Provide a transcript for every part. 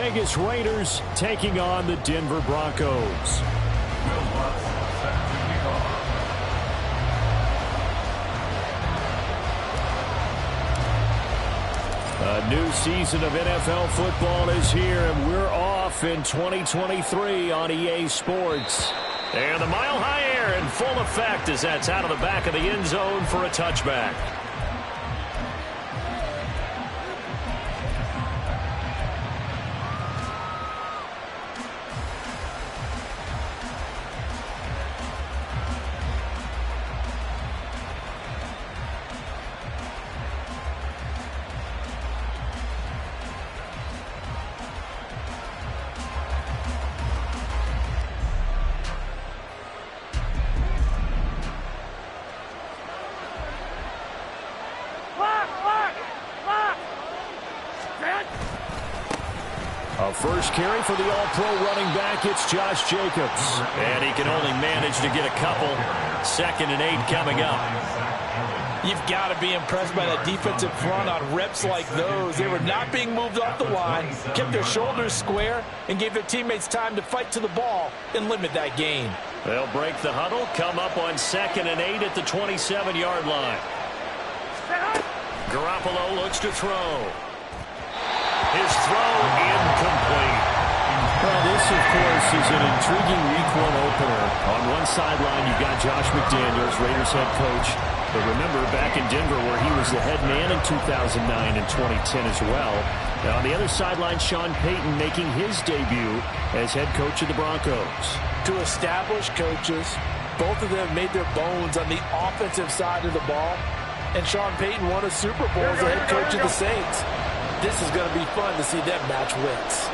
Raiders taking on the Denver Broncos. A new season of NFL football is here, and we're off in 2023 on EA Sports. And the Mile High Air in full effect as that's out of the back of the end zone for a touchback. First carry for the all-pro running back, it's Josh Jacobs. And he can only manage to get a couple. 2nd and 8 coming up. You've got to be impressed by that defensive front on reps like those. They were not being moved off the line, kept their shoulders square, and gave their teammates time to fight to the ball and limit that gain. They'll break the huddle, come up on 2nd and 8 at the 27-yard line. Garoppolo looks to throw. His throw incomplete. Well, this, of course, is an intriguing week 1 opener. On one sideline, you've got Josh McDaniels, Raiders head coach. But remember, back in Denver where he was the head man in 2009 and 2010 as well. Now, on the other sideline, Sean Payton making his debut as head coach of the Broncos. Two established coaches. Both of them made their bones on the offensive side of the ball. And Sean Payton won a Super Bowl as the head coach of the Saints. This is going to be fun to see them match wits.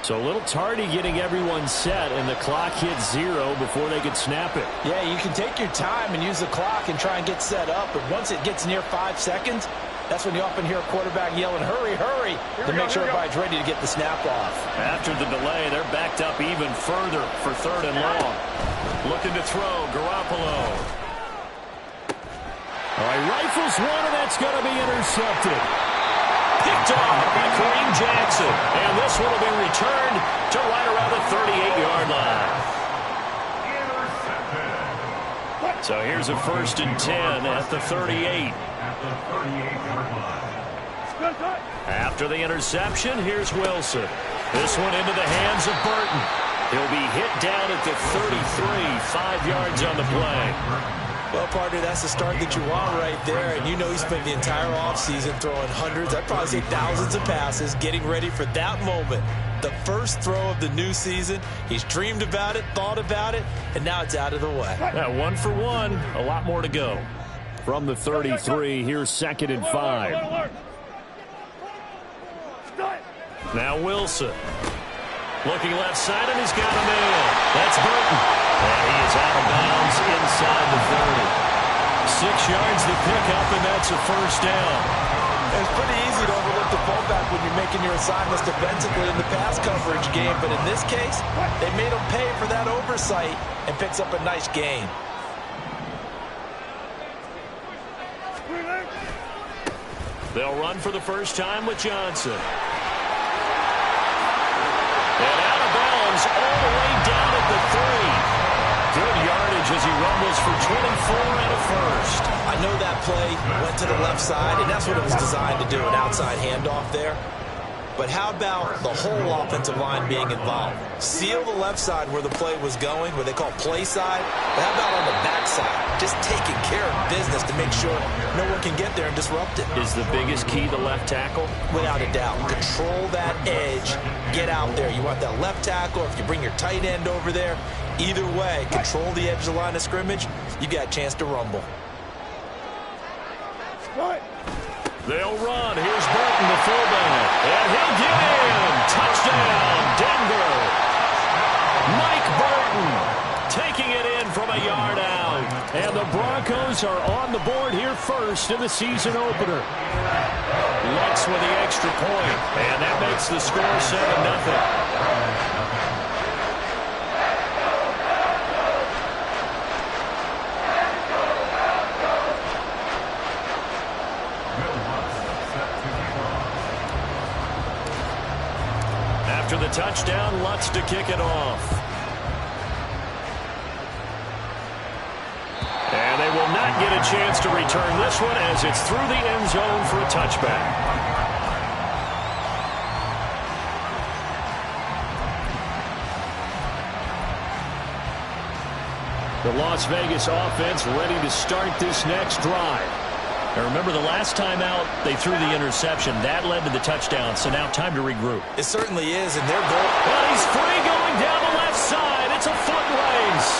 So a little tardy getting everyone set, and the clock hits 0 before they could snap it. Yeah, you can take your time and use the clock and try and get set up, but once it gets near 5 seconds, that's when you often hear a quarterback yelling, hurry, hurry, to make sure everybody's ready to get the snap off. After the delay, they're backed up even further for 3rd and long. Looking to throw, Garoppolo. All right, rifles one, and that's going to be intercepted. Picked off by Kareem Jackson. And this one will be returned to right around the 38-yard line. So here's a 1st and 10 at the 38. After the interception, here's Wilson. This one into the hands of Burton. He'll be hit down at the 33, 5 yards on the play. Well, partner, that's the start that you want right there. And you know he spent the entire offseason throwing hundreds, I'd probably say thousands of passes, getting ready for that moment. The first throw of the new season. He's dreamed about it, thought about it, and now it's out of the way. Yeah, 1 for 1. A lot more to go. From the 33, here's 2nd and 5. Now Wilson. Looking left side, and he's got a man. That's Burton. And he is out of bounds inside the 30. 6 yards to pick up, and that's a 1st down. It's pretty easy to overlook the fullback when you're making your assignments defensively in the pass coverage game. But in this case, they made him pay for that oversight and picks up a nice gain. They'll run for the first time with Johnson. And out of bounds all the way down at the 3. Good yardage as he rumbles for 24 and a 1st. I know that play went to the left side, and that's what it was designed to do, an outside handoff there. But how about the whole offensive line being involved? Seal the left side where the play was going, where they call play side. But how about on the back side? Just taking care of business to make sure no one can get there and disrupt it. Is the biggest key the left tackle? Without a doubt. Control that edge. Get out there. You want that left tackle. If you bring your tight end over there, either way, control the edge of the line of scrimmage, you got a chance to rumble. They'll run. Here's Burton, the fullback. And he'll get in. Touchdown, Denver. Mike Burton taking it in from a yard out. And the Broncos are on the board here first in the season opener. Lutz with the extra point. And that makes the score 7-0. the touchdown, Lutz to kick it off. And they will not get a chance to return this one as it's through the end zone for a touchback. The Las Vegas offense ready to start this next drive. Now remember, the last time out, they threw the interception. That led to the touchdown, so now time to regroup. It certainly is, and they're going. Well, he's free going down the left side. It's a foot race.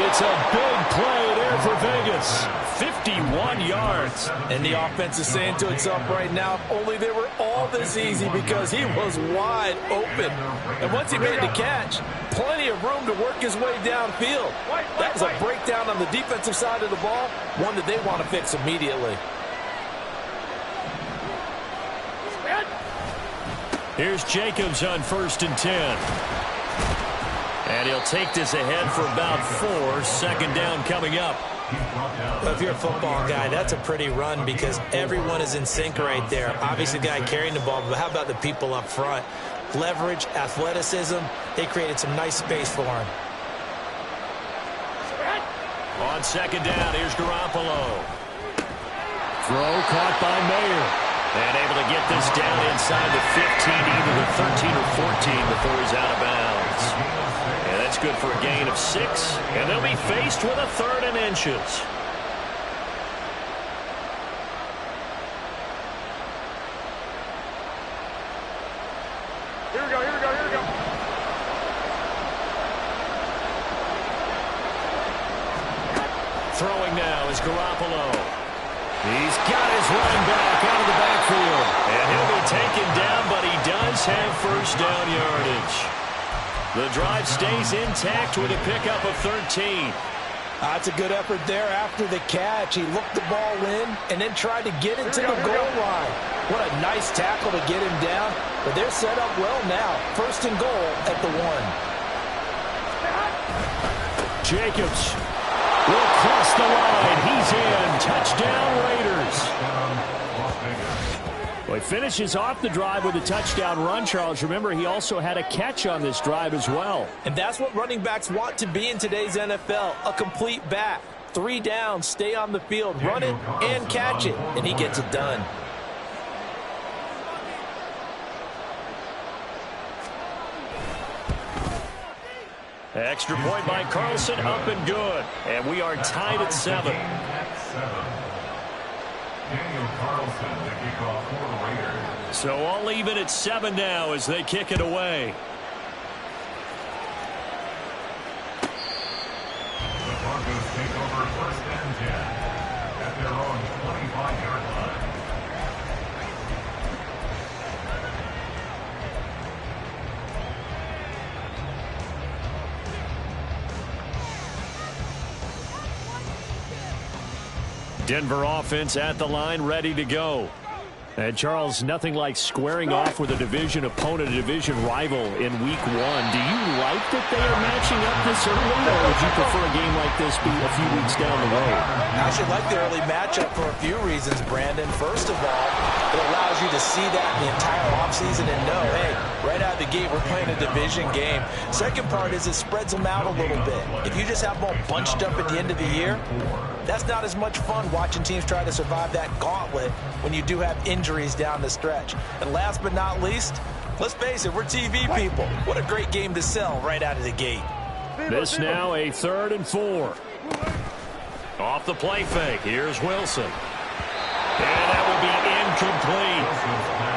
It's a big play there for Vegas. 51 yards. And the offense is saying to itself right now, if only they were all this easy, because he was wide open. And once he made the catch, plenty of room to work his way downfield. That was a breakdown on the defensive side of the ball, one that they want to fix immediately. Here's Jacobs on 1st and 10. And he'll take this ahead for about 4. Second down coming up. Well, if you're a football guy, that's a pretty run because everyone is in sync right there. Obviously, the guy carrying the ball, but how about the people up front? Leverage, athleticism, they created some nice space for him. On second down, here's Garoppolo. Throw caught by Mayer. And able to get this down inside the 15, either the 13 or 14 before he's out of bounds. And that's good for a gain of 6. And they'll be faced with a 3rd and inches. Here we go, here we go, here we go. Throwing now is Garoppolo. He's got his running back out of the backfield. And he'll be taken down, but he does have first down yardage. The drive stays intact with a pickup of 13. That's a good effort there after the catch. He looked the ball in and then tried to get it to the goal line. What a nice tackle to get him down. But they're set up well now. 1st and goal at the 1. Jacobs will cross the line. He's in. Touchdown, Raiders. Well, he finishes off the drive with a touchdown run, Charles. Remember, he also had a catch on this drive as well. And that's what running backs want to be in today's NFL, a complete back. 3 down, stay on the field, run it and catch it, and he gets it done. Extra point by Carlson, up and good. And we are tied at 7. So all even at 7 now as they kick it away. The Broncos take over 1st and 10 at their own 25-yard line. Denver offense at the line, ready to go. And, Charles, nothing like squaring off with a division opponent, a division rival in Week 1. Do you like that they are matching up this early, or would you prefer a game like this be a few weeks down the road? I actually like the early matchup for a few reasons, Brandon. First of all, it allows you to see that in the entire offseason and know, hey, right out of the gate, we're playing a division game. Second part is it spreads them out a little bit. If you just have them all bunched up at the end of the year, that's not as much fun watching teams try to survive that gauntlet when you do have injuries down the stretch. And last but not least, let's face it, we're TV people. What a great game to sell right out of the gate. This now a 3rd and 4. Off the play fake, here's Wilson. And that will be incomplete.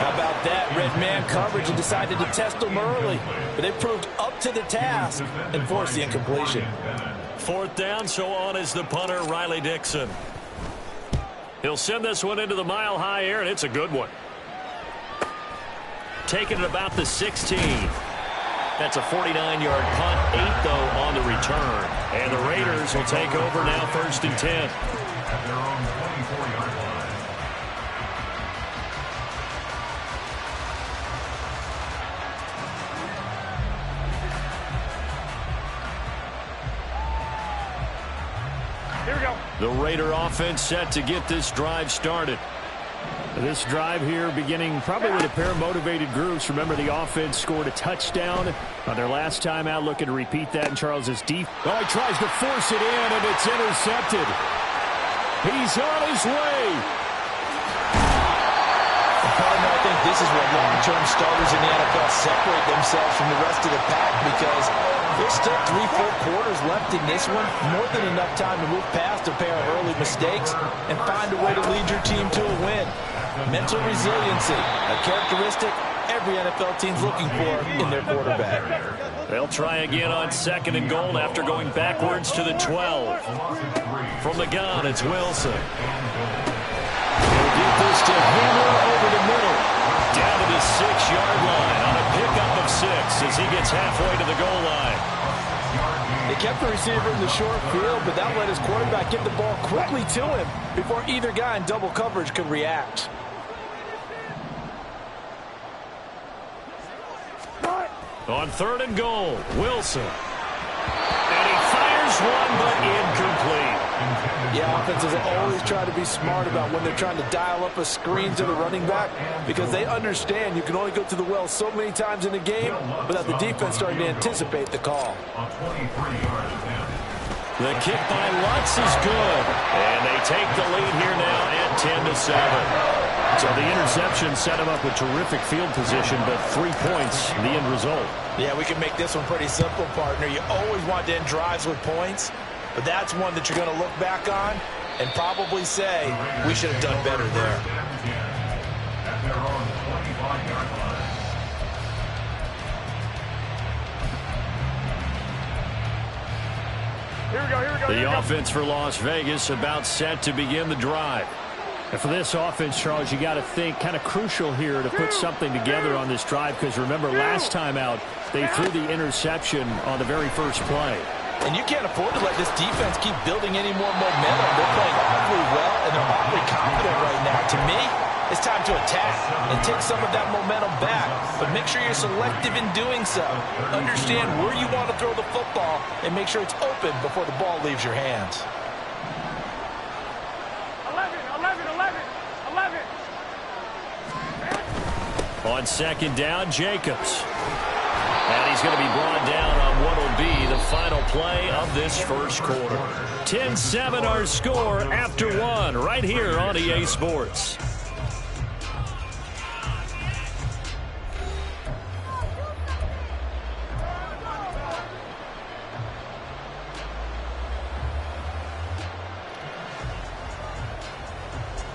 How about that? Red man coverage and decided to test them early. But they proved up to the task and forced the incompletion. 4th down, so on is the punter, Riley Dixon. He'll send this one into the mile-high air, and it's a good one. Taking it about the 16. That's a 49-yard punt, 8, though, on the return. And the Raiders will take over now 1st and 10. At their own 24-yard line. Here we go. The Raider offense set to get this drive started. This drive here beginning probably with a pair of motivated groups. Remember, the offense scored a touchdown on their last time out, looking to repeat that in Charles's deep. Oh, he tries to force it in, and it's intercepted. He's on his way. Partner, I think this is where long-term starters in the NFL separate themselves from the rest of the pack, because there's still 3 full quarters left in this one. More than enough time to move past a pair of early mistakes and find a way to lead your team to a win. Mental resiliency, a characteristic every NFL team's looking for in their quarterback. They'll try again on 2nd and goal after going backwards to the 12. From the gun, it's Wilson. He'll get this to Hamler over the middle. Down to the 6-yard line on a pickup of 6 as he gets halfway to the goal line. They kept the receiver in the short field, but that let his quarterback get the ball quickly to him before either guy in double coverage could react. On 3rd and goal, Wilson. And he fires one, but incomplete. Yeah, offenses always try to be smart about when they're trying to dial up a screen to the running back, because they understand you can only go to the well so many times in a game without the defense starting to anticipate the call. The kick by Lutz is good. And they take the lead here now at 10-7. So the interception set him up with terrific field position, but 3 points, the end result. Yeah, we can make this one pretty simple, partner. You always want to end drives with points, but that's one that you're going to look back on and probably say, we should have done better there. At their own 25-yard line. Here we go. The offense for Las Vegas about set to begin the drive. And for this offense, Charles, you got to think kind of crucial here to put something together on this drive, because remember, last time out, they threw the interception on the very first play. And you can't afford to let this defense keep building any more momentum. They're playing awfully well, and they're awfully confident right now. To me, it's time to attack and take some of that momentum back. But make sure you're selective in doing so. Understand where you want to throw the football and make sure it's open before the ball leaves your hands. 11. On 2nd down, Jacobs. And he's going to be brought down on what will be the final play of this first quarter. 10-7 our score after 1 right here on EA Sports.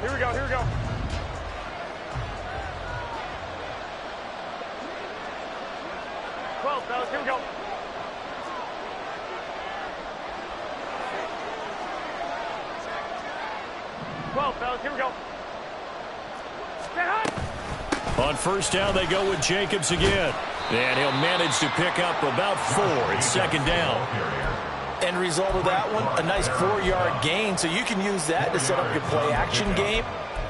Here we go. 12, fellas, here we go. On 1st down, they go with Jacobs again. And he'll manage to pick up about 4. It's 2nd down. End result of that one, a nice 4-yard gain, so you can use that to set up your play-action game,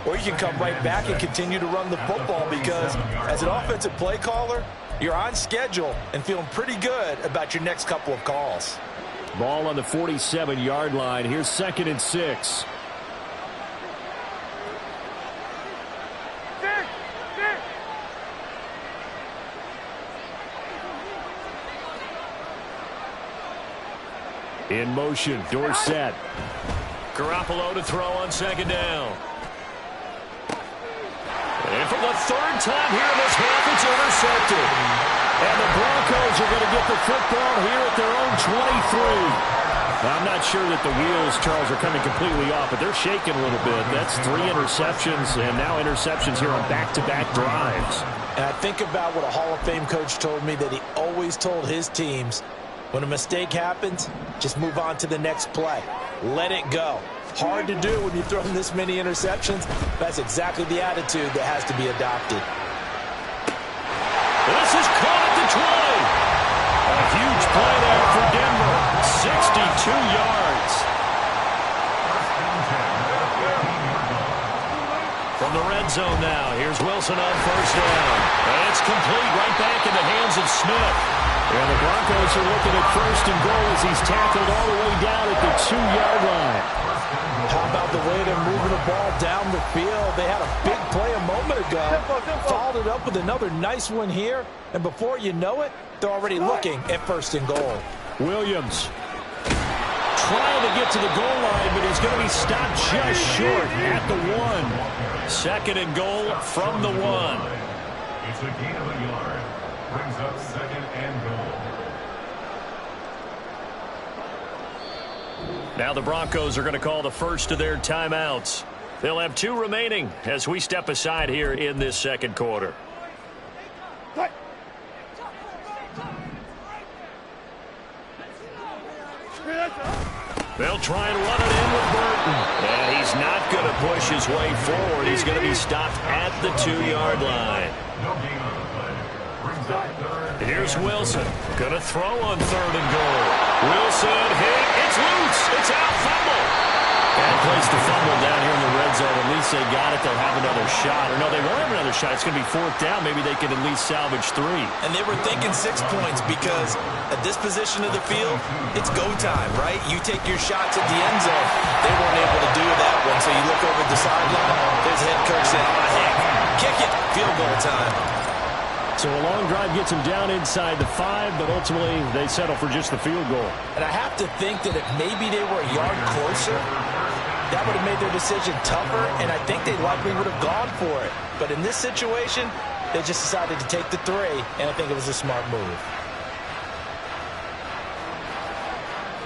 or you can come right back and continue to run the football, because as an offensive play caller, you're on schedule and feeling pretty good about your next couple of calls. Ball on the 47-yard line. Here's 2nd and 6. In motion, Dorsett. Garoppolo to throw on 2nd down. And for the 3rd time here in this half, it's intercepted. And the Broncos are going to get the football here at their own 23. Now, I'm not sure that the wheels, Charles, are coming completely off, but they're shaking a little bit. That's 3 interceptions, and now interceptions here on back-to-back drives. And I think about what a Hall of Fame coach told me, that he always told his teams, when a mistake happens, just move on to the next play. Let it go. Hard to do when you've thrown this many interceptions. That's exactly the attitude that has to be adopted. This is caught at the 20. A huge play there for Denver. 62 yards. From the red zone now, here's Wilson on 1st down. And it's complete right back in the hands of Smith. And the Broncos are looking at 1st and goal as he's tackled all the way down at the 2-yard line. How about the way they're moving the ball down the field? They had a big play moment ago, followed it up with another nice one here, and before you know it, they're already looking at 1st and goal. Williams trying to get to the goal line, but he's going to be stopped just short at the 1. 2nd and goal from the 1. It's a gain of a yard. Brings up 2nd and goal. Now the Broncos are going to call the first of their timeouts. They'll have 2 remaining as we step aside here in this 2nd quarter. They'll try and run it in with Burton. And he's not going to push his way forward. He's going to be stopped at the 2-yard line. Here's Wilson. Going to throw on 3rd and goal. Wilson hit. It's loose. It's out. Fumble. Bad place to fumble down here in the red zone. At least they got it. They'll have another shot. Or no, they won't have another shot. It's going to be 4th down. Maybe they can at least salvage 3. And they were thinking 6 points because at this position of the field, it's go time, right? You take your shots at the end zone. They weren't able to do that one. So you look over the sideline. There's head coach saying, oh, heck, kick it. Field goal time. So a long drive gets them down inside the 5, but ultimately they settle for just the field goal. And I have to think that if maybe they were a yard closer, that would have made their decision tougher, and I think they likely would have gone for it. But in this situation, they just decided to take the 3, and I think it was a smart move.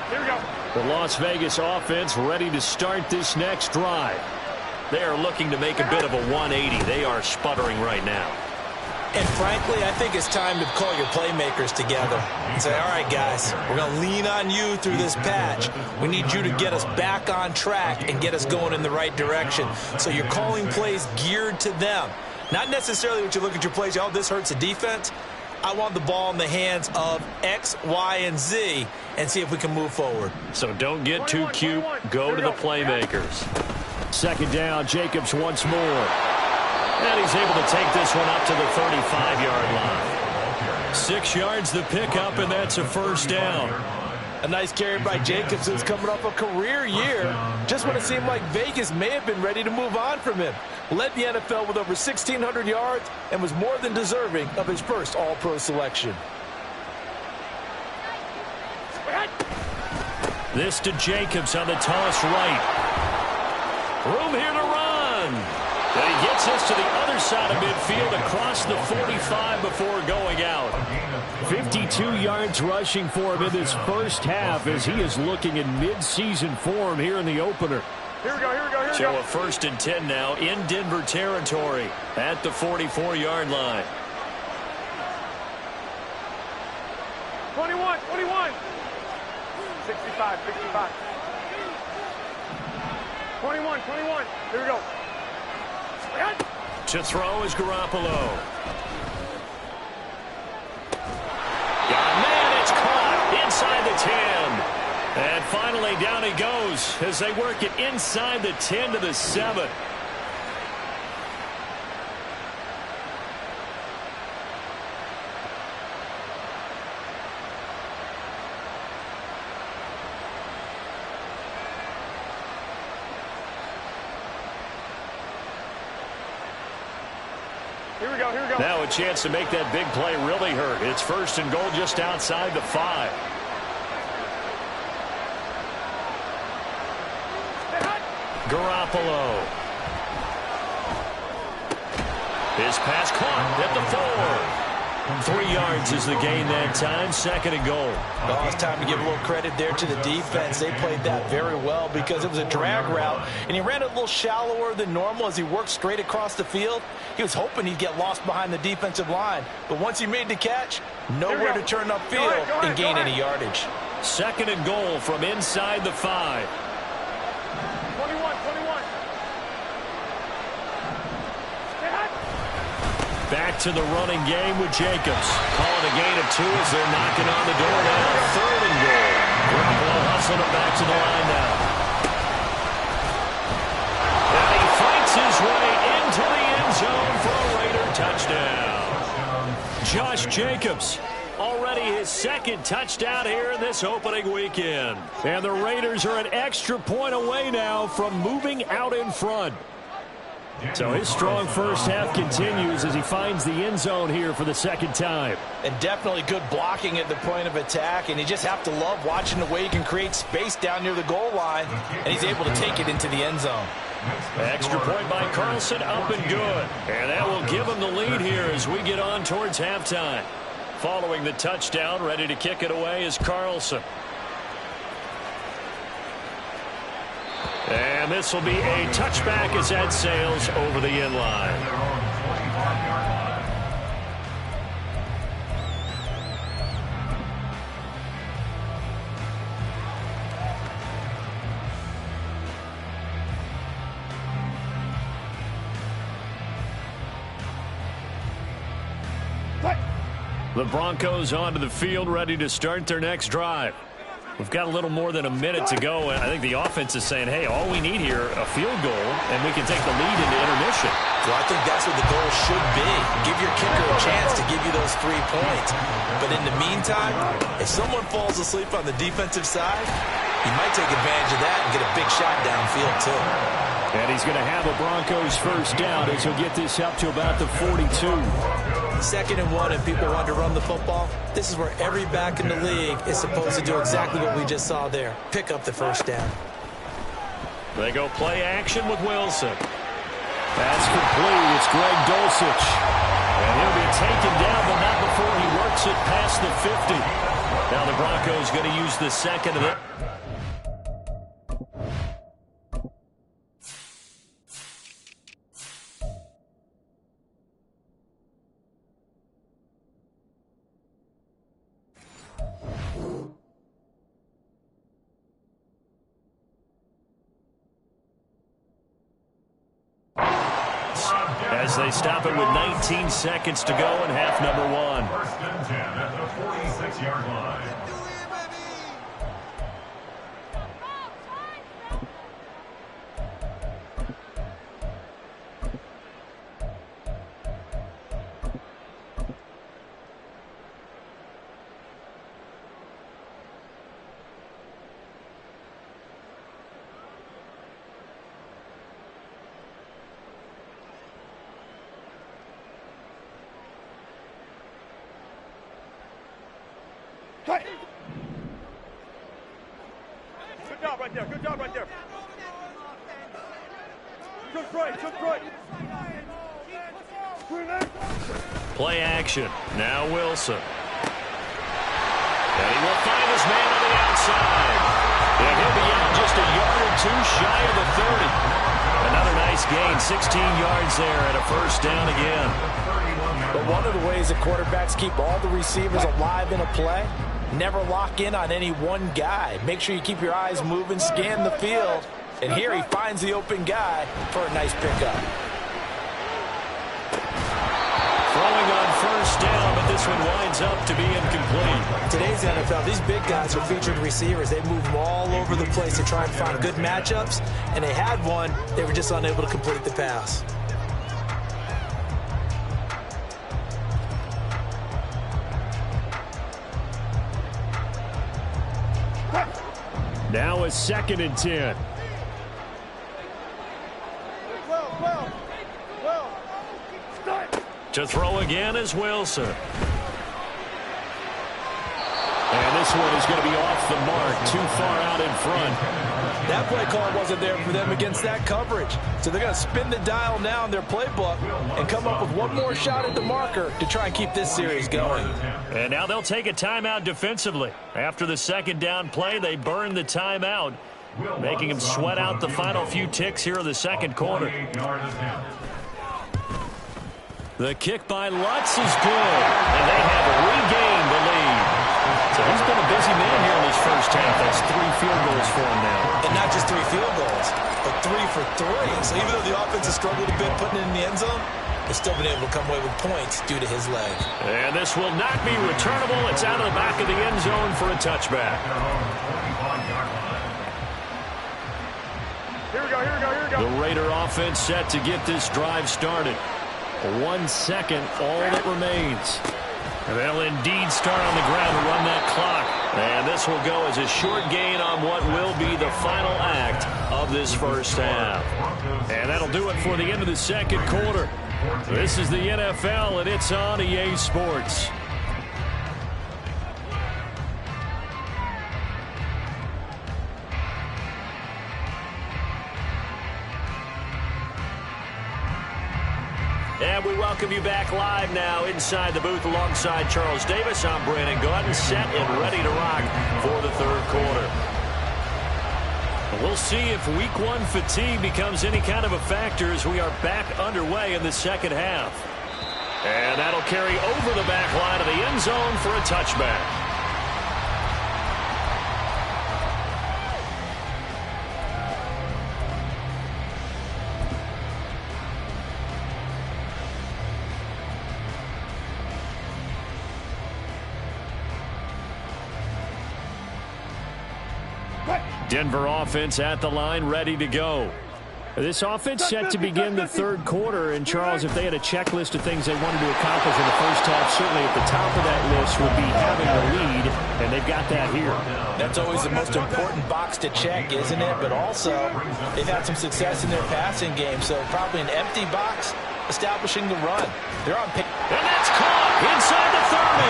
Here we go. The Las Vegas offense ready to start this next drive. They are looking to make a bit of a 180. They are sputtering right now. And frankly, I think it's time to call your playmakers together and say, all right, guys, we're going to lean on you through this patch. We need you to get us back on track and get us going in the right direction. So you're calling plays geared to them. Not necessarily what you look at your plays, oh, this hurts the defense. I want the ball in the hands of X, Y, and Z and see if we can move forward. So don't get too cute. Go to the playmakers. 2nd down, Jacobs once more. And he's able to take this one up to the 35-yard line. 6 yards the pickup, and that's a 1st down. A nice carry by Jacobs, who's coming off a career year. Just when it seemed like Vegas may have been ready to move on from him. Led the NFL with over 1,600 yards and was more than deserving of his first All-Pro selection. This to Jacobs on the toss right. Room here to run. And he gets us to the other side of midfield across the 45 before going out. 52 yards rushing for him in this first half as he is looking in mid-season form here in the opener. Here we go, here we go, here we So go. a 1st and 10 now in Denver territory at the 44-yard line. 21, 21. 65, 65. 21, 21. Here we go. To throw is Garoppolo. Man, it's caught inside the 10. And finally down he goes as they work it inside the 10 to the 7. Here we go, here we go. Now a chance to make that big play really hurt. It's 1st and goal just outside the 5. Garoppolo. His pass caught at the 4. 3 yards is the gain that time. 2nd and goal. Well, it's time to give a little credit there to the defense. They played that very well because it was a drag route, and he ran it a little shallower than normal as he worked straight across the field. He was hoping he'd get lost behind the defensive line, but once he made the catch, nowhere to turn upfield and gain any yardage. 2nd and goal from inside the 5. 21, 21. Back to the running game with Jacobs. Calling a gain of 2 as they're knocking on the door now. 3rd and goal. Garoppolo hustling him back to the line now. And he fights his way into the end zone for a Raider touchdown. Josh Jacobs, already his 2nd touchdown here in this opening weekend. And the Raiders are an extra point away now from moving out in front. So his strong first half continues as he finds the end zone here for the second time. And definitely good blocking at the point of attack, and you just have to love watching the way he can create space down near the goal line, and he's able to take it into the end zone. Extra point by Carlson, up and good. And that will give him the lead here as we get on towards halftime. Following the touchdown, ready to kick it away is Carlson. And this will be a touchback as that sails over the end line. The Broncos onto the field, ready to start their next drive. We've got a little more than a minute to go, and I think the offense is saying, hey, all we need here, a field goal, and we can take the lead into intermission. Well, I think that's what the goal should be. Give your kicker a chance to give you those 3 points. But in the meantime, if someone falls asleep on the defensive side, he might take advantage of that and get a big shot downfield, too. And he's going to have a Broncos first down as he'll get this up to about the 42. 2nd and 1, and people want to run the football. This is where every back in the league is supposed to do exactly what we just saw there. Pick up the first down. They go play action with Wilson. That's complete. It's Greg Dulcich. And he'll be taken down, but not before he works it past the 50. Now the Broncos going to use the second of it. As they stop it with 19 seconds to go in half number 1. 1st and 10 at the 46-yard line. Good job right there. Good job right there. Took right. Play action. Now Wilson. And he will find his man on the outside. And he'll be out just a yard or two shy of the 30. Another nice gain, 16 yards there, and a first down again. But one of the ways that quarterbacks keep all the receivers alive in a play, never lock in on any one guy. Make sure you keep your eyes moving, scan the field. And here he finds the open guy for a nice pickup. Throwing on first down, but this one winds up to be incomplete. Today's NFL, these big guys are featured receivers. They move them all over the place to try and find good matchups. And they had one. They were just unable to complete the pass. Now a 2nd and 10. To throw again is Wilson. And this one is going to be off the mark, too far out in front. That play call wasn't there for them against that coverage. So they're going to spin the dial now in their playbook and come up with one more shot at the marker to try and keep this series going. And now they'll take a timeout defensively. After the 2nd down play, they burn the timeout, making them sweat out the final few ticks here in the 2nd quarter. The kick by Lutz is good, and they have regained the lead. So he's been a busy man here in this first half. That's 3 field goals for him now. And not just 3 field goals, but 3 for 3. So even though the offense has struggled a bit putting it in the end zone, they've still been able to come away with points due to his leg. And this will not be returnable. It's out of the back of the end zone for a touchback. Here we go. The Raider offense set to get this drive started. 1 second, all that remains. They'll indeed start on the ground to run that clock. And this will go as a short gain on what will be the final act of this first half. And that'll do it for the end of the second quarter. This is the NFL, and it's on EA Sports. And we welcome you back live now inside the booth alongside Charles Davis. I'm Brandon Gaudin, set and ready to rock for the third quarter. We'll see if week one fatigue becomes any kind of a factor as we are back underway in the second half. And that'll carry over the back line of the end zone for a touchback. Denver offense at the line, ready to go. This offense set to begin the third quarter. And, Charles, if they had a checklist of things they wanted to accomplish in the first half, certainly at the top of that list would be having the lead, and they've got that here. That's always the most important box to check, isn't it? But also, they've had some success in their passing game, so probably an empty box establishing the run. They're on pick. And that's caught inside the 30.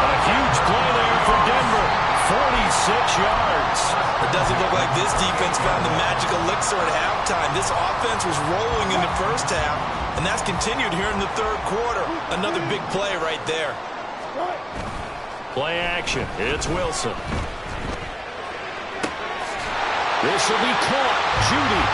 A huge play there for Denver. 46 yards. It doesn't look like this defense found the magic elixir at halftime. This offense was rolling in the first half, and that's continued here in the third quarter. Another big play right there. Play action. It's Wilson. This will be caught. Judy.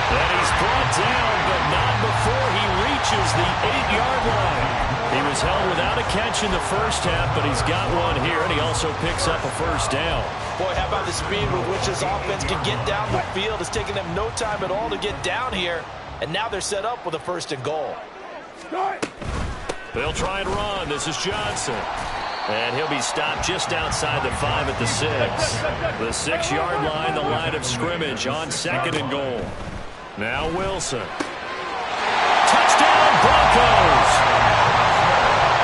And he's brought down, but not before he reaches the 8-yard line. He was held without a catch in the first half, but he's got one here, and he also picks up a first down. Boy, how about the speed with which this offense can get down the field? It's taken them no time at all to get down here, and now they're set up with a first and goal. They'll try and run. This is Johnson. And he'll be stopped just outside the 5 at the 6. The 6-yard line, the line of scrimmage on second and goal. Now Wilson. Touchdown, Broncos!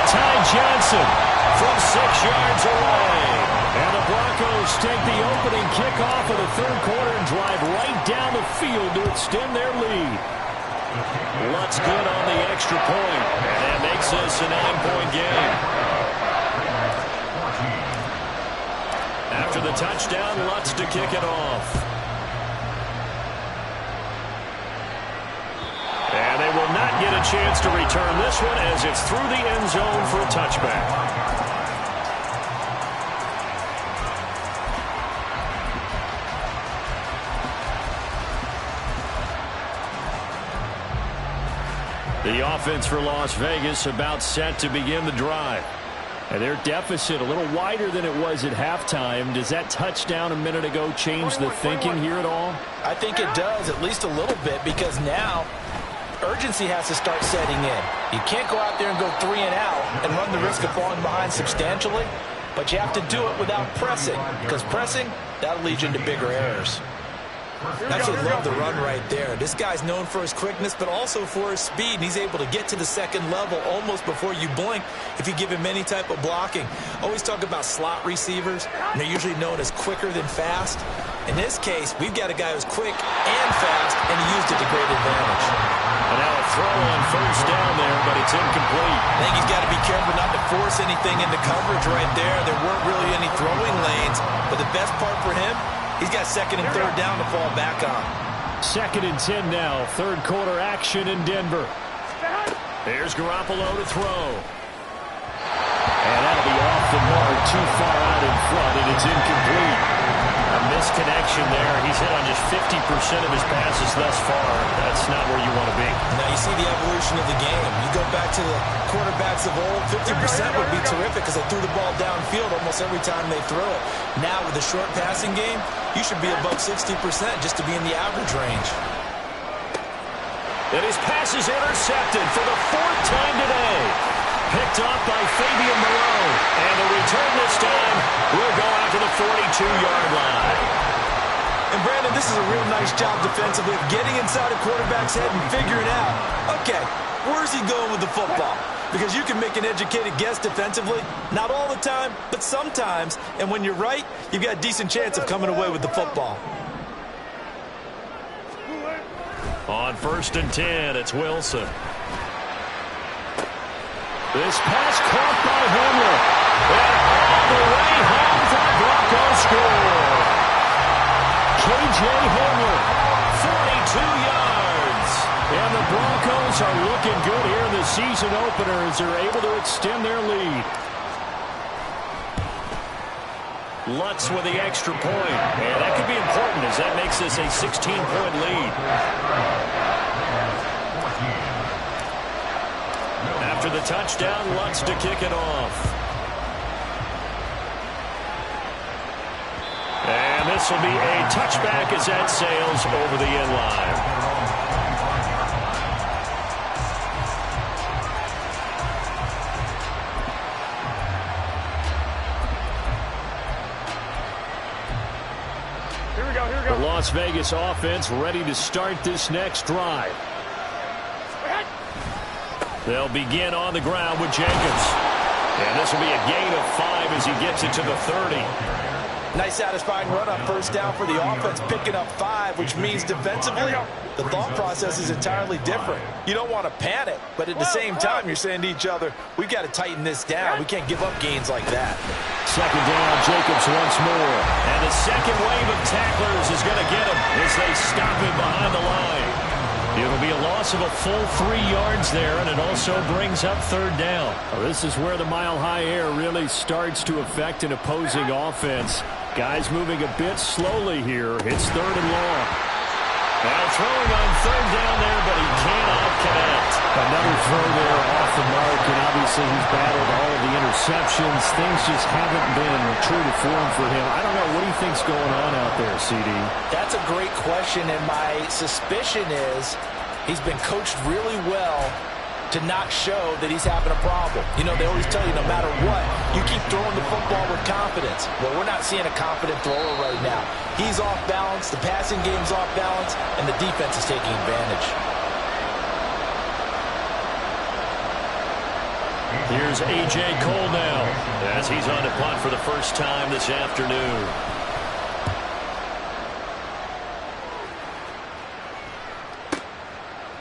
Ty Johnson from 6 yards away. And the Broncos take the opening kickoff of the third quarter and drive right down the field to extend their lead. Lutz good on the extra point, and that makes this a 9-point game. After the touchdown, Lutz to kick it off. And they will not get a chance to return this one as it's through the end zone for a touchback. The offense for Las Vegas about set to begin the drive. And their deficit a little wider than it was at halftime. Does that touchdown a minute ago change the thinking here at all? I think it does, at least a little bit, because now urgency has to start setting in. You can't go out there and go 3 and out and run the risk of falling behind substantially, but you have to do it without pressing, because pressing, that'll lead you into bigger errors. I actually love the run right there. This guy's known for his quickness, but also for his speed. He's able to get to the second level almost before you blink if you give him any type of blocking. Always talk about slot receivers, and they're usually known as quicker than fast. In this case, we've got a guy who's quick and fast, and he used it to great advantage. And now a throw on first down there, but it's incomplete. I think he's got to be careful not to force anything into coverage right there. There weren't really any throwing lanes, but the best part for him, he's got second and third down to fall back on. 2nd and 10 now. Third quarter action in Denver. Here's Garoppolo to throw. And that'll be off the mark, too far out in front, and it's incomplete. A misconnection there. He's hit on just 50% of his passes thus far. That's not where you want to be. Now you see the evolution of the game. You go back to the quarterbacks of old, 50% would be terrific because they threw the ball downfield almost every time they throw it. Now with the short passing game, you should be above 60% just to be in the average range. And his pass is intercepted for the 4th time today. Picked off by Fabian Moreau. And the return this time will go out to the 42-yard line. And Brandon, this is a real nice job defensively of getting inside a quarterback's head and figuring out, okay, where's he going with the football? Because you can make an educated guess defensively, not all the time, but sometimes. And when you're right, you've got a decent chance of coming away with the football. On 1st and 10, it's Wilson. This pass caught by Hamler. And all the way home for the Broncos score. K.J. Hamler, 42 yards. And the Broncos are looking good here in the season opener as they're able to extend their lead. Lutz with the extra point. And that could be important as that makes this a 16-point lead. After the touchdown, Lutz to kick it off. And this will be a touchback as that sails over the end line. Here we go, here we go. The Las Vegas offense ready to start this next drive. They'll begin on the ground with Jenkins. And this will be a gain of 5 as he gets it to the 30. Nice satisfying run on first down for the offense, picking up 5, which means defensively, the thought process is entirely different. You don't want to panic, but at the same time, you're saying to each other, we've got to tighten this down. We can't give up gains like that. Second down, Jacobs once more. And the second wave of tacklers is going to get him as they stop him behind the line. It'll be a loss of a full 3 yards there, and it also brings up third down. Well, this is where the mile-high air really starts to affect an opposing offense. Guys moving a bit slowly here. It's 3rd and long. Now throwing on third down there, but he cannot connect. Another throw there off the mark, and obviously he's battled all of the interceptions. Things just haven't been true to form for him. I don't know. What do you think's going on out there, CD? That's a great question, and my suspicion is he's been coached really well to not show that he's having a problem. You know, they always tell you no matter what, you keep throwing the football with confidence. Well, we're not seeing a confident thrower right now. He's off balance, the passing game's off balance, and the defense is taking advantage. Here's A.J. Cole now as he's on to punt for the first time this afternoon.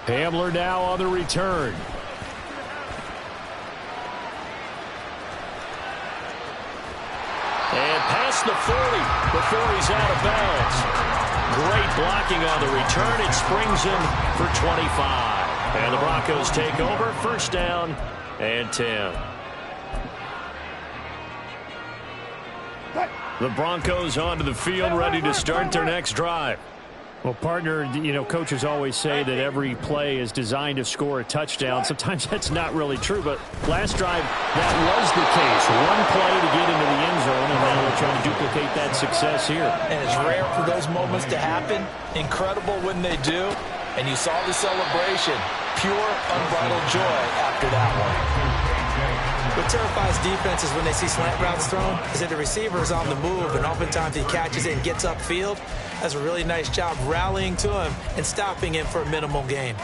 Hamler now on the return. And past the 40 before he's out of bounds. Great blocking on the return. It springs him for 25. And the Broncos take over. First down and 10. The Broncos onto the field, ready to start their next drive. Well, partner, you know, coaches always say that every play is designed to score a touchdown. Sometimes that's not really true, but last drive, that was the case. One play to get into the end zone, and now they're trying to duplicate that success here. And it's rare for those moments to happen. Incredible when they do. And you saw the celebration. Pure, unbridled joy after that one. What terrifies defenses when they see slant routes thrown is that the receiver is on the move, and oftentimes he catches it and gets upfield. Does a really nice job rallying to him and stopping him for a minimal gain.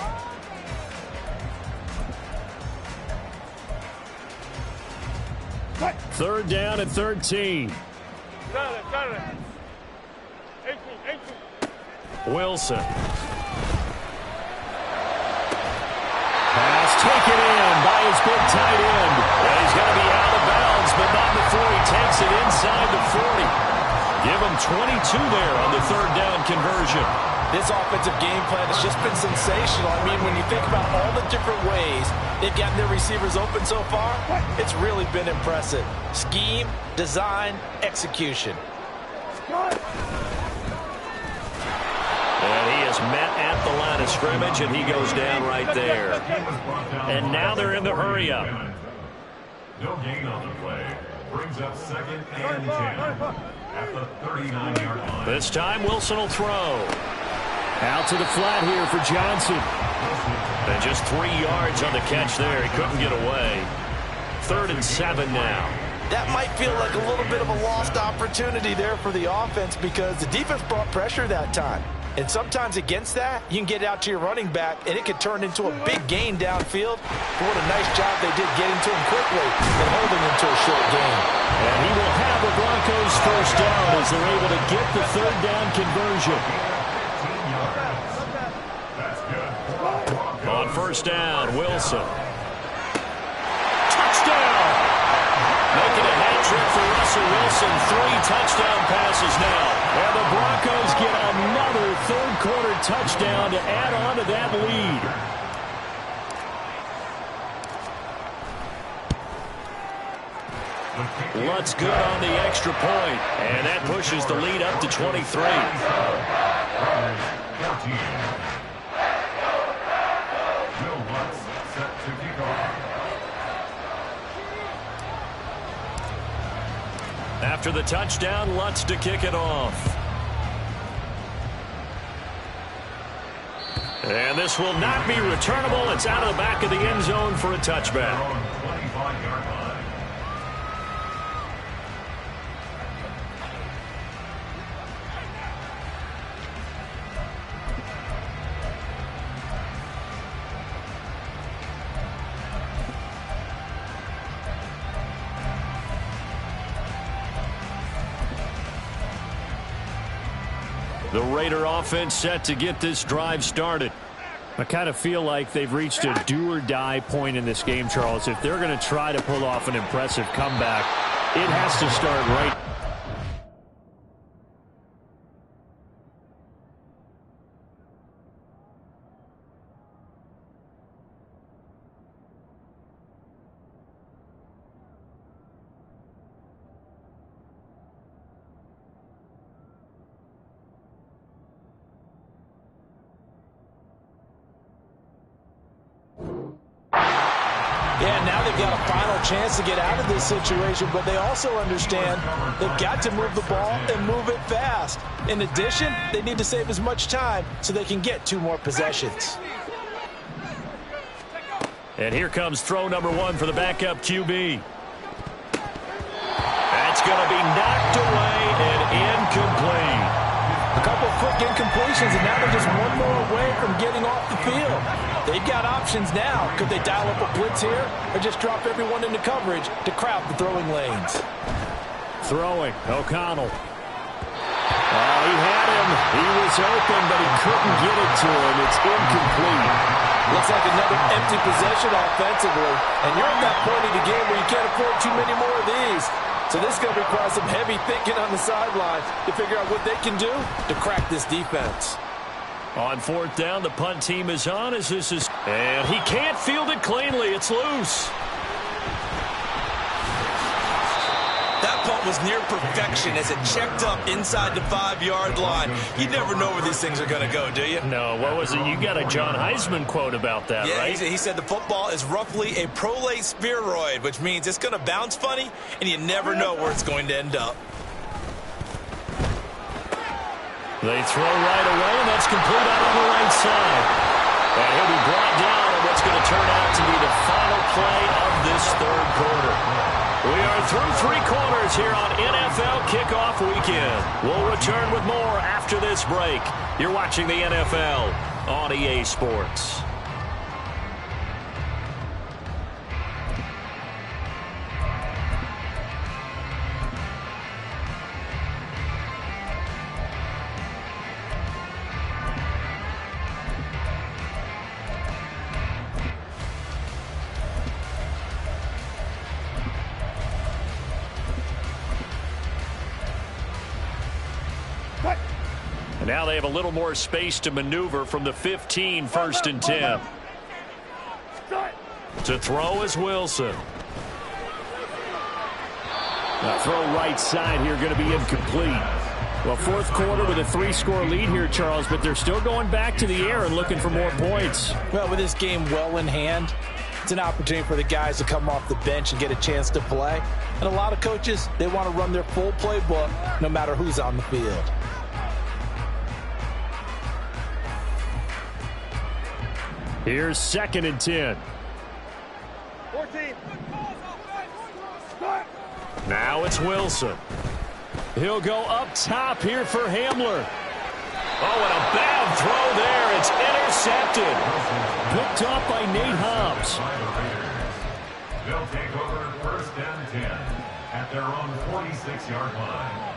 Third down and 13. Wilson. Pass taken in by his big tight end. And he's going to be out of bounds, but not before he takes it inside the 40. Give him 22 there on the third down conversion. This offensive game plan has just been sensational. I mean, when you think about all the different ways they've gotten their receivers open so far, it's really been impressive. Scheme, design, execution. And he is met at the line of scrimmage, and he goes down right there. And now they're in the hurry-up. No gain on the play. Brings up 2nd and 10 at the 39-yard line. This time, Wilson will throw. Out to the flat here for Johnson. And just 3 yards on the catch there. He couldn't get away. 3rd and 7 now. That might feel like a little bit of a lost opportunity there for the offense because the defense brought pressure that time. And sometimes against that, you can get out to your running back, and it could turn into a big gain downfield. But what a nice job they did getting to him quickly and holding him to a short gain. And he will have the Broncos first down as they're able to get the third down conversion. That's good. first down. Wilson. Touchdown! Making a hat trick for Russell Wilson. 3 touchdown passes now. And the Broncos get another third-quarter touchdown to add on to that lead. Lutz good on the extra point, and that pushes the lead up to 23. After the touchdown, Lutz to kick it off. And this will not be returnable. It's out of the back of the end zone for a touchback. The Raider offense set to get this drive started. I kind of feel like they've reached a do-or-die point in this game, Charles. If they're going to try to pull off an impressive comeback, it has to start right. Yeah, now they've got a final chance to get out of this situation, but they also understand they've got to move the ball and move it fast. In addition, they need to save as much time so they can get 2 more possessions. And here comes throw number 1 for the backup QB. That's going to be knocked away and incomplete. A couple of quick incompletions, and now they're just 1 more away from getting off the field. They've got options now. Could they dial up a blitz here or just drop everyone into coverage to crowd the throwing lanes? Throwing, O'Connell. Oh, he had him. He was open, but he couldn't get it to him. It's incomplete. Looks like another empty possession offensively. And you're at that point in the game where you can't afford too many more of these. So this is going to require some heavy thinking on the sideline to figure out what they can do to crack this defense. On 4th down, the punt team is on as this is... And he can't field it cleanly. It's loose. That punt was near perfection as it checked up inside the 5-yard line. You never know where these things are going to go, do you? No, what was it? You got a John Heisman quote about that, yeah, right? He said the football is roughly a prolate spheroid, which means it's going to bounce funny, and you never know where it's going to end up. They throw right away, and that's complete out on the right side. And he'll be brought down on what's going to turn out to be the final play of this 3rd quarter. We are through 3 quarters here on NFL Kickoff Weekend. We'll return with more after this break. You're watching the NFL on EA Sports. And now they have a little more space to maneuver from the 15, 1st and 10. To throw is Wilson. Now throw right side here going to be incomplete. Well, 4th quarter with a 3-score lead here, Charles, but they're still going back to the air and looking for more points. Well, with this game well in hand, it's an opportunity for the guys to come off the bench and get a chance to play. And a lot of coaches, they want to run their full playbook no matter who's on the field. Here's 2nd and 10. 14. Now it's Wilson. He'll go up top here for Hamler. Oh, and a bad throw there. It's intercepted. Picked off by Nate Hobbs. They'll take over 1st and 10 at their own 46-yard line.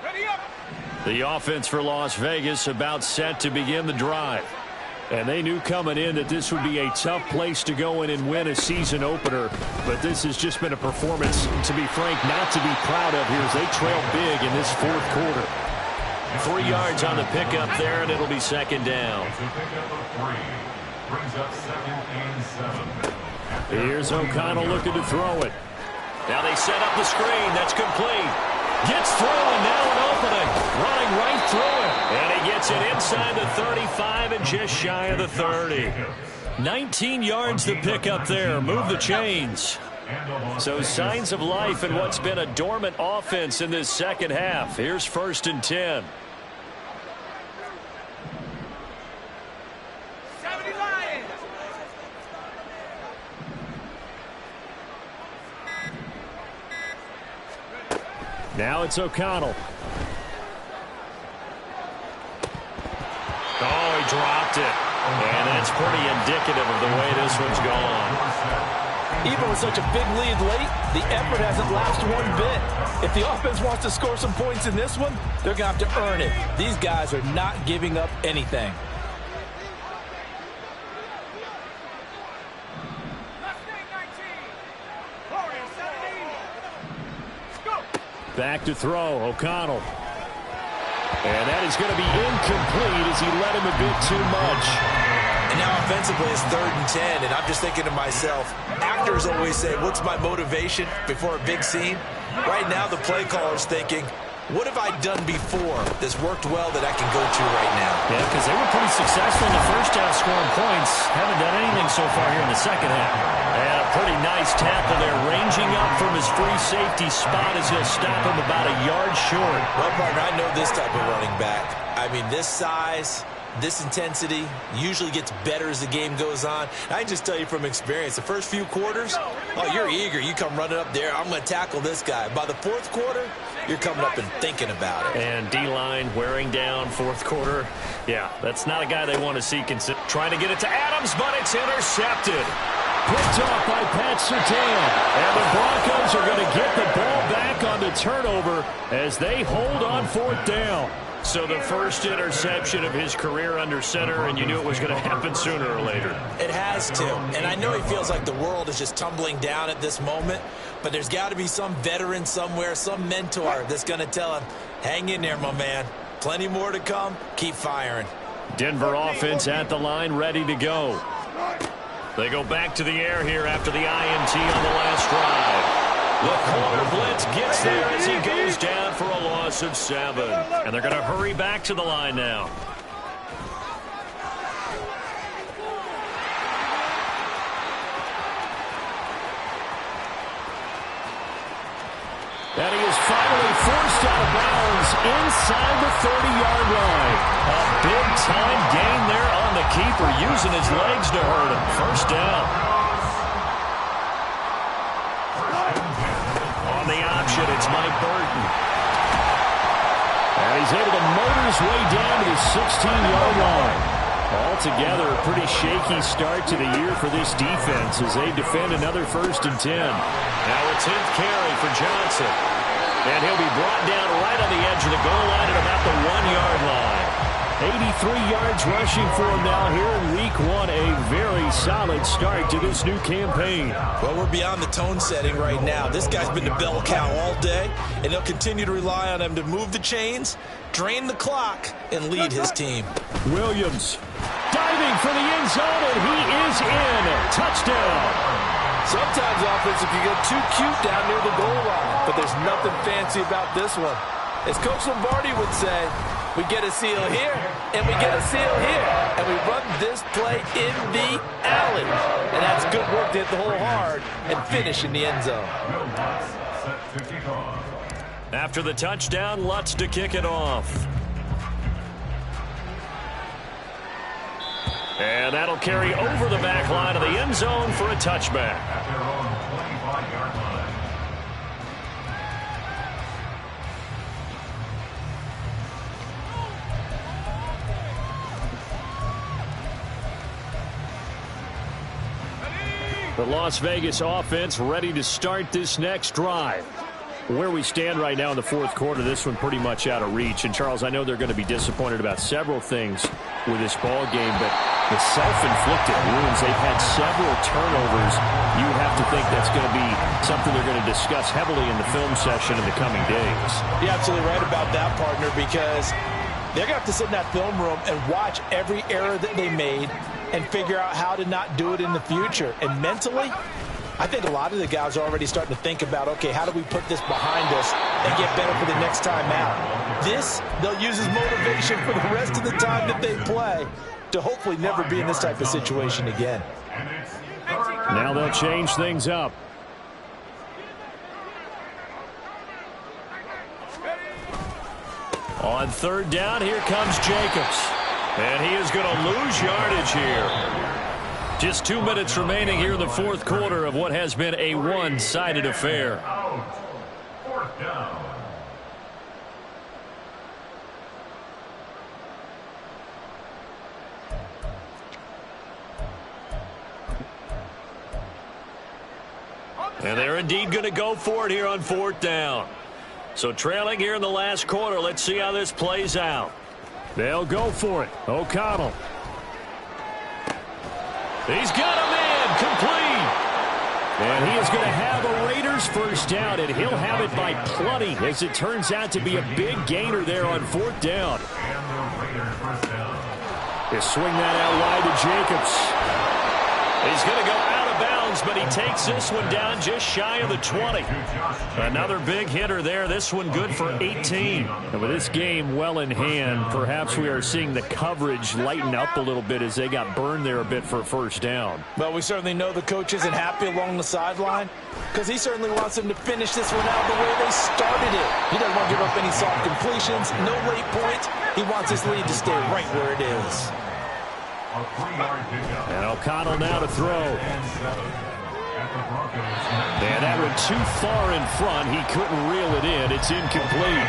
Ready up. The offense for Las Vegas about set to begin the drive. And they knew coming in that this would be a tough place to go in and win a season opener. But this has just been a performance, to be frank, not to be proud of here as they trail big in this fourth quarter. 3 yards on the pickup there, and it'll be second down. Here's O'Connell looking to throw it. Now they set up the screen. That's complete. Gets through, and now an opening. Running right through it. And he gets it inside the 35 and just shy of the 30. 19 yards to pick up there. Move the chains. So signs of life in what's been a dormant offense in this second half. Here's 1st and 10. Now it's O'Connell. Oh, he dropped it. And that's pretty indicative of the way this one's gone. Even with such a big lead late, the effort hasn't lasted one bit. If the offense wants to score some points in this one, they're going to have to earn it. These guys are not giving up anything. Back to throw, O'Connell. And that is going to be incomplete as he let him a bit too much. And now offensively it's 3rd and 10, and I'm just thinking to myself, actors always say, what's my motivation before a big scene? Right now the play caller's thinking, what have I done before that's worked well that I can go to right now? Yeah, because they were pretty successful in the first half scoring points. Haven't done anything so far here in the second half. And a pretty nice tackle there, ranging up from his free safety spot as he'll stop him about a yard short. Well, partner, I know this type of running back. I mean, this size, this intensity usually gets better as the game goes on. I can just tell you from experience, the first few quarters, oh, you're eager. You come running up there, I'm going to tackle this guy. By the fourth quarter, you're coming up and thinking about it. And D-line wearing down fourth quarter. Yeah, that's not a guy they want to see trying to get it to Adams, but it's intercepted. Picked off by Pat Surtain. And the Broncos are going to get the ball back on the turnover as they hold on 4th down. So the first interception of his career under center, and you knew it was going to happen sooner or later. It has to. And I know he feels like the world is just tumbling down at this moment, but there's got to be some veteran somewhere, some mentor that's going to tell him, hang in there, my man. Plenty more to come. Keep firing. Denver offense at the line, ready to go. They go back to the air here after the INT on the last drive. The corner blitz gets there as he goes down for a loss of 7. And they're going to hurry back to the line now. And he is finally forced out of bounds inside the 30-yard line. A big-time gain there on the keeper, using his legs to hurt him. First down. On the option, it's Mike Burton. And he's able to motor his way down to the 16-yard line. Altogether, a pretty shaky start to the year for this defense as they defend another 1st and 10. Now a 10th carry for Johnson. And he'll be brought down right on the edge of the goal line at about the 1-yard line. 83 yards rushing for him now here in week 1. A very solid start to this new campaign. Well, we're beyond the tone setting right now. This guy's been the bell cow all day, and he'll continue to rely on him to move the chains, drain the clock, and lead his team. Williams diving for the end zone, and he is in. Touchdown. Sometimes offensive can get too cute down near the goal line, but there's nothing fancy about this one. As Coach Lombardi would say, we get a seal here, and we get a seal here, and we run this play in the alley. And that's good work to hit the hole hard and finish in the end zone. After the touchdown, Lutz to kick it off. And that'll carry over the back line of the end zone for a touchback. The Las Vegas offense ready to start this next drive. Where we stand right now in the fourth quarter, this one pretty much out of reach. And, Charles, I know they're going to be disappointed about several things with this ball game, but the self-inflicted wounds. They've had several turnovers. You have to think that's going to be something they're going to discuss heavily in the film session in the coming days. You're absolutely right about that, partner, because they're going to have to sit in that film room and watch every error that they made and figure out how to not do it in the future. And mentally, I think a lot of the guys are already starting to think about, okay, how do we put this behind us and get better for the next time out? This, they'll use as motivation for the rest of the time that they play to hopefully never be in this type of situation again. Now they'll change things up. On third down, here comes Jacobs. And he is going to lose yardage here. Just 2 minutes remaining here in the fourth quarter of what has been a one-sided affair. Fourth down. And they're indeed going to go for it here on fourth down. So trailing here in the last quarter. Let's see how this plays out. They'll go for it. O'Connell. He's got him in, complete. And he is going to have a Raiders first down, and he'll have it by plenty, as it turns out to be a big gainer there on fourth down. They swing that out wide to Jacobs. He's going to go out of bounds, but he takes this one down just shy of the 20. Another big hitter there. This one good for 18. And with this game well in hand, perhaps we are seeing the coverage lighten up a little bit as they got burned there a bit for a first down. Well, we certainly know the coach isn't happy along the sideline because he certainly wants them to finish this one out the way they started it. He doesn't want to give up any soft completions, no late points. He wants his lead to stay right where it is. And O'Connell now to throw. And that one too far in front. He couldn't reel it in. It's incomplete.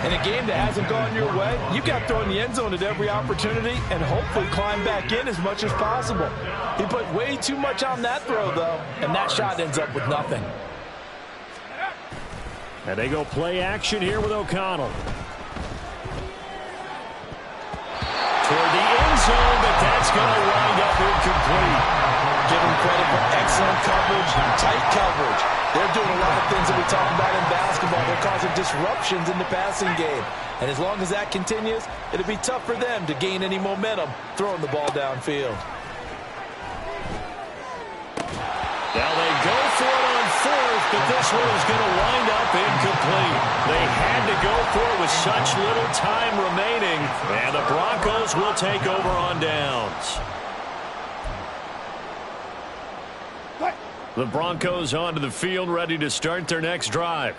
In a game that hasn't gone your way, you got to throw in the end zone at every opportunity and hopefully climb back in as much as possible. He put way too much on that throw, though, and that shot ends up with nothing. And they go play action here with O'Connell. Toward the end zone, but that's going to wind up incomplete. Give them credit for excellent coverage, tight coverage. They're doing a lot of things that we talk about in basketball. They're causing disruptions in the passing game. And as long as that continues, it'll be tough for them to gain any momentum throwing the ball downfield. Now they go for it on fourth, but this one is going to wind up incomplete. They had to go for it with such little time remaining, and the Broncos will take over on downs. The Broncos onto the field, ready to start their next drive.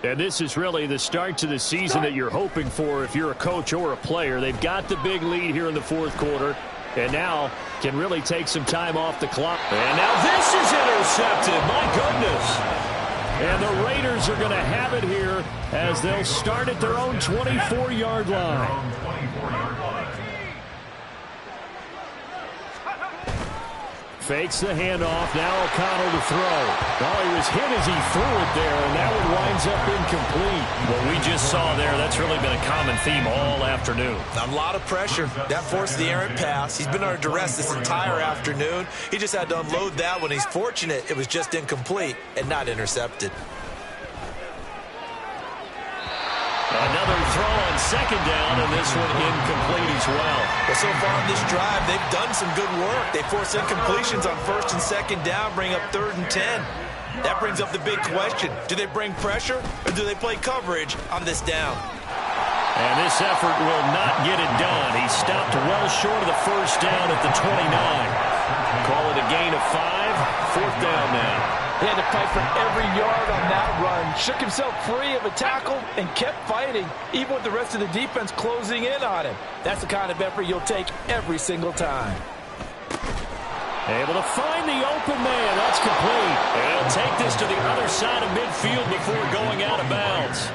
And this is really the start to the season that you're hoping for if you're a coach or a player. They've got the big lead here in the fourth quarter, and now can really take some time off the clock. And now this is intercepted. My goodness. And the Raiders are going to have it here as they'll start at their own 24-yard line. Fakes the handoff. Now O'Connell to throw. Well, he was hit as he threw it there, and that one winds up incomplete. What we just saw there, that's really been a common theme all afternoon. A lot of pressure. That forced the errant pass. He's been under duress this entire afternoon. He just had to unload that one. He's fortunate it was just incomplete and not intercepted. Another throw on second down, and this one incomplete as well. But so far in this drive, they've done some good work. They force incompletions on first and second down, bring up 3rd and 10. That brings up the big question. Do they bring pressure, or do they play coverage on this down? And this effort will not get it done. He stopped well short of the first down at the 29. Call it a gain of 5. 4th down now. He had to fight for every yard on that run. Shook himself free of a tackle and kept fighting, even with the rest of the defense closing in on him. That's the kind of effort you'll take every single time. Able to find the open man. That's complete. And he'll take this to the other side of midfield before going out of bounds.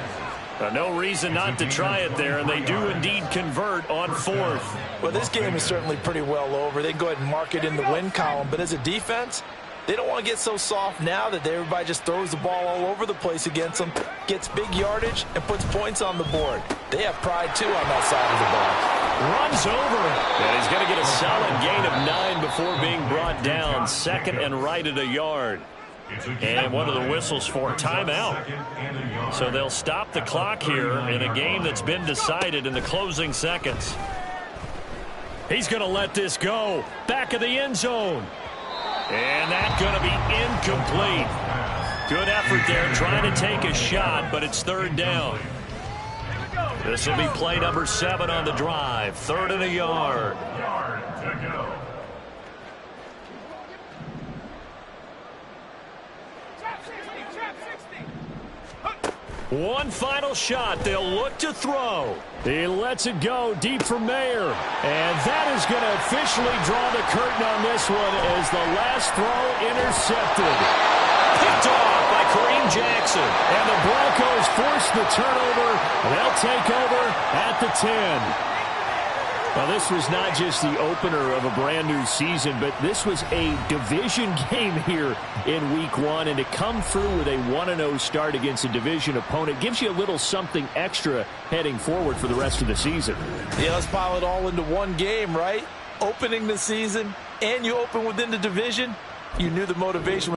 No reason not to try it there, and they do indeed convert on 4th. Well, this game is certainly pretty well over. They can go ahead and mark it in the win column, but as a defense, They don't want to get so soft now that everybody just throws the ball all over the place against them, gets big yardage, and puts points on the board. They have pride, too, on that side of the ball. Runs over it. And he's going to get a solid gain of 9 before being brought down. Second and right at a yard. And one of the whistles for timeout. So they'll stop the clock here in a game that's been decided in the closing seconds. He's going to let this go. Back of the end zone. And that's going to be incomplete. Good effort there trying to take a shot, but it's third down. This will be play number 7 on the drive. 3rd and a yard. One final shot. They'll look to throw. He lets it go deep for Mayer. And that is going to officially draw the curtain on this one as the last throw intercepted. Picked off by Kareem Jackson. And the Broncos force the turnover. They'll take over at the 10. Well, this was not just the opener of a brand new season, but this was a division game here in week 1. And to come through with a 1-0 start against a division opponent gives you a little something extra heading forward for the rest of the season. Yeah, let's pile it all into one game, right? Opening the season, and you open within the division. You knew the motivation